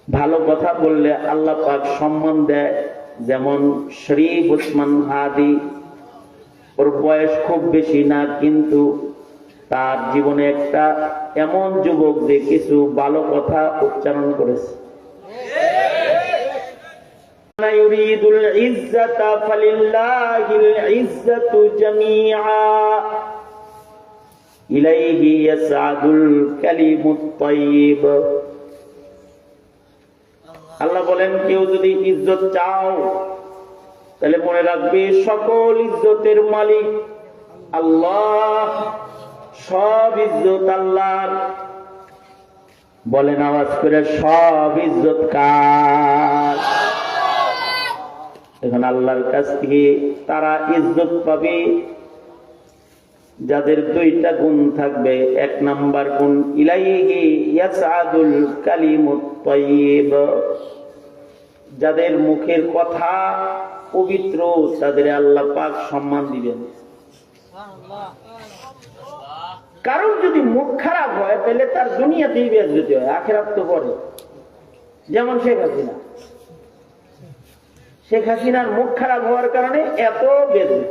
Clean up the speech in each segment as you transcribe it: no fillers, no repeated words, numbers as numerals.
ভালো কথা বললে আল্লাহ পাক সম্মান দেয়। যেমন শরীফ ওসমান হাদি, ওর বয়স খুব বেশি না, কিন্তু তার জীবনে একটা এমন যুবক যে কিছু ভালো কথা উচ্চারণ করেছে। ইউরিদুল ইজ্জাতা ফালিল্লাহিল ইজ্জাতু জামিআ ইলাইহি ইয়াসআদুল কালিমুত তাইয়্যিব। আল্লাহ বলেন, কেউ যদি ইজ্জত চাও তাহলে মনে রাখবে সকল ইজ্জতের মালিক আল্লাহ, সব ইজ্জত আল্লাহর। বলেন আওয়াজ করে, সব ইজ্জত কার? এখন আল্লাহর কাছ থেকে তারা ইজ্জত পাবে যাদের দুইটা গুণ থাকবে। এক নাম্বার গুণ, ইলাইহি ইয়াসআদুল কালিমুত তাইয়্যিব, যাদের মুখের কথা পবিত্র তাদের আল্লাহ পাক সম্মান দিবেন। কারণ যদি মুখ খারাপ হয় তাহলে তার দুনিয়াতেই বেইজ্জতি হয়, আখিরাত তো পরে। যেমন শেখ হাসিনার মুখ খারাপ হওয়ার কারণে এত বেইজ্জতি।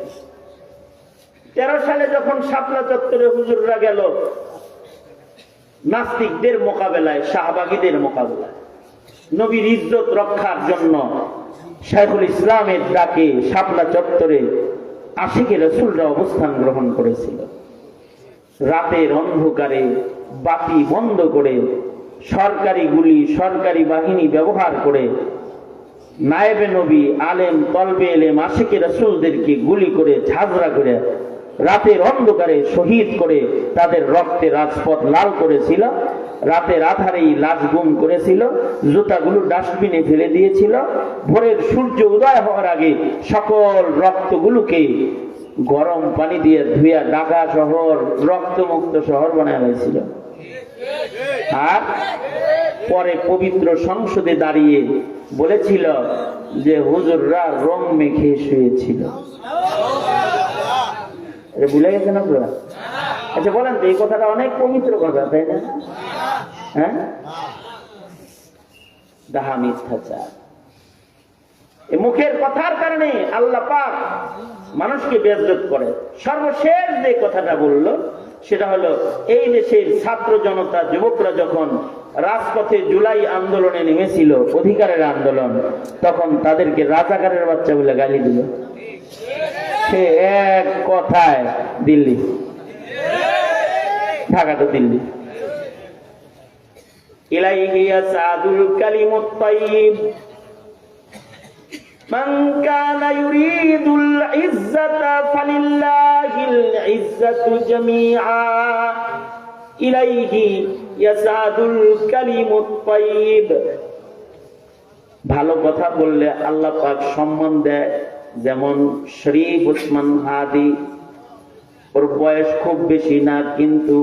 13 সালে যখন শাপলা চত্বরে হুজুররা গেল নাস্তিকদের মোকাবেলায়, শাহবাগীদের মোকাবেলায়, নবীর ইজ্জত রক্ষার জন্য শাইখুল ইসলামের ডাকে শাপলা চত্বরে আশিকে রাসূলরা অবস্থান গ্রহণ করেছিল। রাতের অন্ধকারে বাতি বন্ধ করে, সরকারি গুলি, সরকারি বাহিনী ব্যবহার করে নায়েবে নবী, আলেম, তলবে এলেম, আশিকে রাসূলদেরকে গুলি করে, ঝাঁঝরা করে, রাতের অন্ধকারে শহীদ করে তাদের রক্তে রাজপথ লাল করেছিল। রাতের আধারেই লাশ গুম করেছিল, জুতাগুলো ডাস্টবিনে ফেলে দিয়েছিল। ভোরের সূর্য উদয় হওয়ার আগে সকল রক্তগুলোকে গরম পানি দিয়ে ধুইয়া ঢাকা শহর রক্তমুক্ত শহর বানানো হয়েছিল। আর পরে পবিত্র সংসদে দাঁড়িয়ে বলেছিল যে হুজুররা রং মেখে শুয়েছিল। ভুলে গেছেন আপনারা? আচ্ছা বলেন তো, এই কথাটা অনেক পবিত্র কথা, তাই না? হ্যাঁ, ডাহা মিথ্যাচার। এই মুখের কথার কারণে আল্লাহ পাক মানুষকে বেইজ্জত করে। সর্বশেষ যে কথাটা বলল সেটা হলো, এই দেশের ছাত্র জনতা, যুবকরা যখন রাজপথে জুলাই আন্দোলনে নেমেছিল, অধিকারের আন্দোলন, তখন তাদেরকে রাজাকারের বাচ্চা বলে গালি দিল। সে এক কথায় দিল্লি, ঢাকা তো দিল্লি। ইলাইহি ইয়াসআদুল কালিমুত তাইয়্যিব মান কানা ইউরিদুল ইজ্জাতা ফালিল্লাহিল ইজ্জাতু জামিআ ইলাইহি ইয়াসআদুল কালিমুত তাইয়্যিব। ভালো কথা বললে আল্লাহ পাক সম্মান দেয়। যেমন শরীফ ওসমান হাদি, ওর বয়স খুব বেশি না, কিন্তু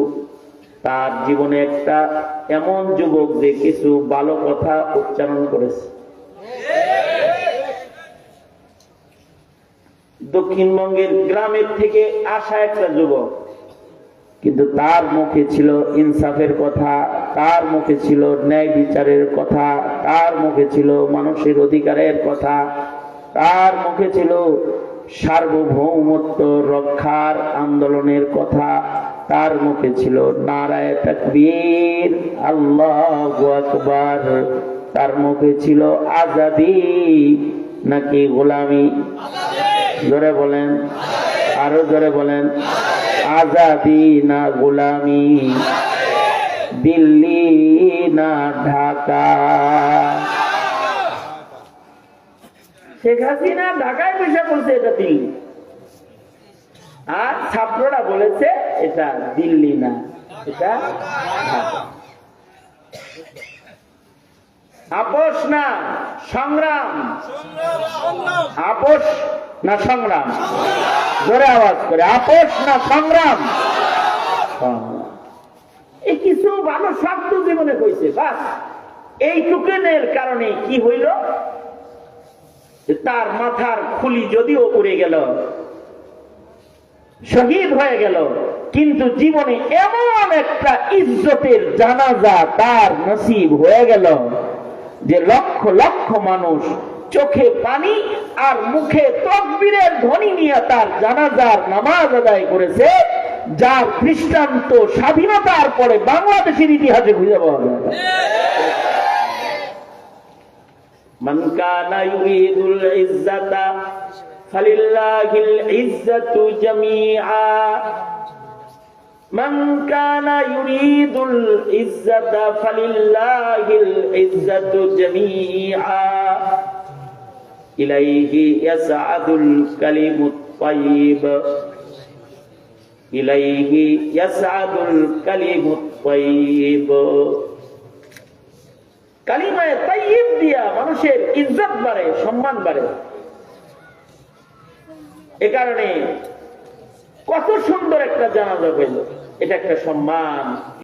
তার জীবনে একটা এমন যুবক যে কিছু ভালো কথা উচ্চারণ করেছে। দক্ষিণবঙ্গের গ্রামের থেকে আসা একটা যুবক, কিন্তু তার মুখে ছিল ইনসাফের কথা, তার মুখে ছিল ন্যায় বিচারের কথা, তার মুখে ছিল মানুষের অধিকারের কথা, তার মুখে ছিল সার্বভৌমত্ব রক্ষার আন্দোলনের কথা, তার মুখে ছিল নারায়ে তাকবীর, আল্লাহু আকবার, তার মুখে ছিল আজাদি নাকি গোলামি। জোরে বলেন, আরো জোরে বলেন, আজাদি না গোলামি, দিল্লি না ঢাকা। শেখ হাসিনা ঢাকায় বসে বলছে এটা দিল্লি, আর ছাত্ররা বলেছে এটা দিল্লি না, এটা ঢাকা। আপোষ না সংগ্রাম, আপোষ না সংগ্রাম, জোরে আওয়াজ করে, আপোষ না সংগ্রাম। এই কিছু ভালো শব্দ জীবনে কইছে, বাস এই টুকেনের কারণে কি হইল, তার মাথার খুলি যদিও উড়ে গেল, শহীদ হয়ে গেল, কিন্তু জীবনে এমন একটা ইজ্জতের জানাজা তার নসিব হয়ে গেল যে লক্ষ লক্ষ মানুষ চোখে পানি আর মুখে তাকবীরের ধ্বনি নিয়ে তার জানাজার নামাজ আদায় করেছে, যার দৃষ্টান্ত স্বাধীনতার পরে বাংলাদেশের ইতিহাসে খুঁজে পাওয়া যায়। মান কানা ইউরিদুল ইজ্জাতা ফালিল্লাহিল ইজ্জাতু জামিআ, মান কানা ইউরিদুল ইজ্জাতা ফালিল্লাহিল ইজ্জাতু জামিআ, ইলাইহি ইয়াসআদুল কালিমুত তাইয়্যিব, ইলাইহি ইয়াসআদুল কালিমুত তাইয়্যিব। কালিমায়ে তাইয়্যিব দিয়া মানুষের ইজ্জত বাড়ে, সম্মান বাড়ে। এ কারণে কত সুন্দর একটা জানাজা হইল, এটা একটা সম্মান।